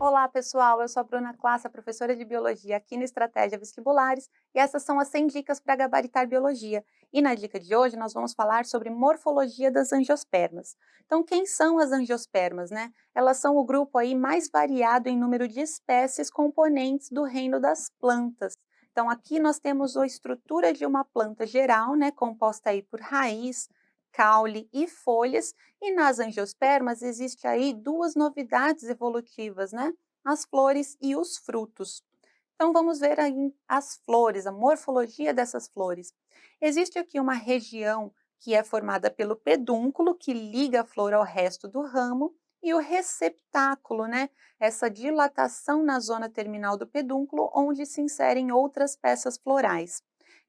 Olá, pessoal! Eu sou a Bruna Classa, professora de Biologia aqui no Estratégia Vestibulares, e essas são as 100 dicas para gabaritar biologia. E na dica de hoje nós vamos falar sobre morfologia das angiospermas. Então, quem são as angiospermas, né? Elas são o grupo aí mais variado em número de espécies componentes do reino das plantas. Então, aqui nós temos a estrutura de uma planta geral, né, composta aí por raiz, caule e folhas, e nas angiospermas existe aí duas novidades evolutivas, né? As flores e os frutos. Então vamos ver aí as flores, a morfologia dessas flores. Existe aqui uma região que é formada pelo pedúnculo, que liga a flor ao resto do ramo, e o receptáculo, né? Essa dilatação na zona terminal do pedúnculo, onde se inserem outras peças florais.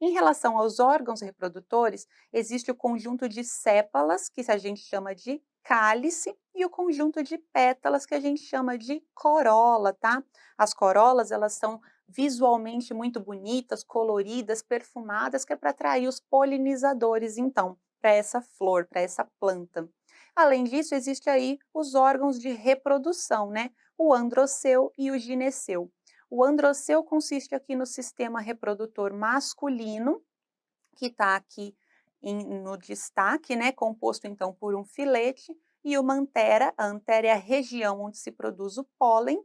Em relação aos órgãos reprodutores, existe o conjunto de sépalas, que a gente chama de cálice, e o conjunto de pétalas, que a gente chama de corola, tá? As corolas, elas são visualmente muito bonitas, coloridas, perfumadas, que é para atrair os polinizadores, então, para essa flor, para essa planta. Além disso, existe aí os órgãos de reprodução, né? O androceu e o gineceu. O androceu consiste aqui no sistema reprodutor masculino, que está aqui no destaque, né, composto então por um filete, e uma antera. A antera é a região onde se produz o pólen,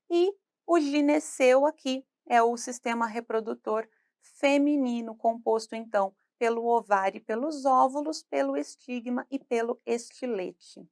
e o gineceu aqui é o sistema reprodutor feminino, composto então pelo ovário e pelos óvulos, pelo estigma e pelo estilete.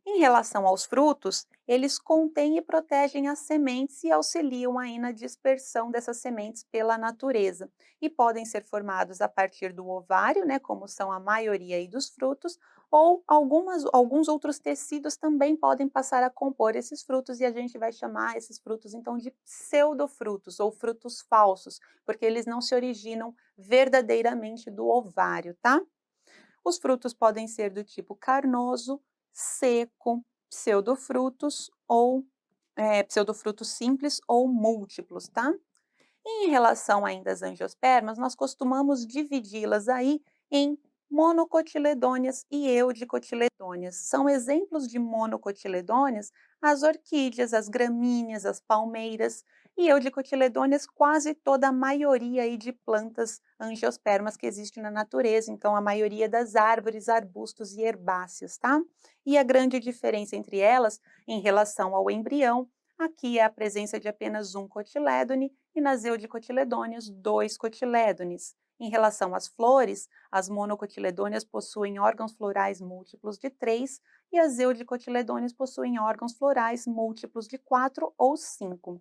Em relação aos frutos, eles contêm e protegem as sementes e auxiliam aí na dispersão dessas sementes pela natureza. E podem ser formados a partir do ovário, né, como são a maioria aí dos frutos, ou alguns outros tecidos também podem passar a compor esses frutos, e a gente vai chamar esses frutos então de pseudofrutos ou frutos falsos, porque eles não se originam verdadeiramente do ovário, tá? Os frutos podem ser do tipo carnoso, seco, pseudofrutos ou pseudofrutos simples ou múltiplos, tá? E em relação ainda às angiospermas, nós costumamos dividi-las aí em monocotiledôneas e eudicotiledôneas. São exemplos de monocotiledôneas as orquídeas, as gramíneas, as palmeiras, e eudicotiledôneas quase toda a maioria aí de plantas angiospermas que existe na natureza, então a maioria das árvores, arbustos e herbáceas, tá? E a grande diferença entre elas, em relação ao embrião, aqui é a presença de apenas um cotilédone, e nas eudicotiledôneas, 2 cotilédones. Em relação às flores, as monocotiledôneas possuem órgãos florais múltiplos de 3, e as eudicotiledôneas possuem órgãos florais múltiplos de 4 ou 5.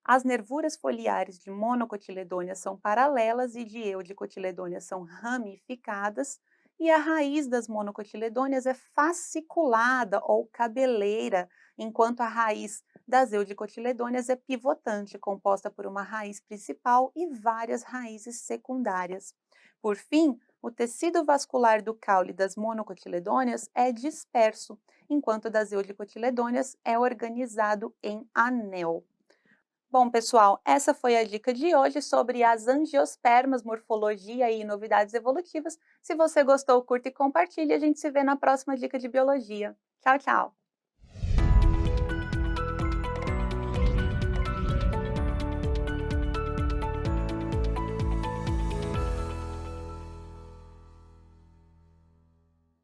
As nervuras foliares de monocotiledôneas são paralelas e de eudicotiledôneas são ramificadas, e a raiz das monocotiledôneas é fasciculada ou cabeleira, enquanto a raiz das eudicotiledôneas é pivotante, composta por uma raiz principal e várias raízes secundárias. Por fim, o tecido vascular do caule das monocotiledôneas é disperso, enquanto das eudicotiledôneas é organizado em anel. Bom, pessoal, essa foi a dica de hoje sobre as angiospermas, morfologia e novidades evolutivas. Se você gostou, curta e compartilhe. A gente se vê na próxima dica de biologia. Tchau, tchau!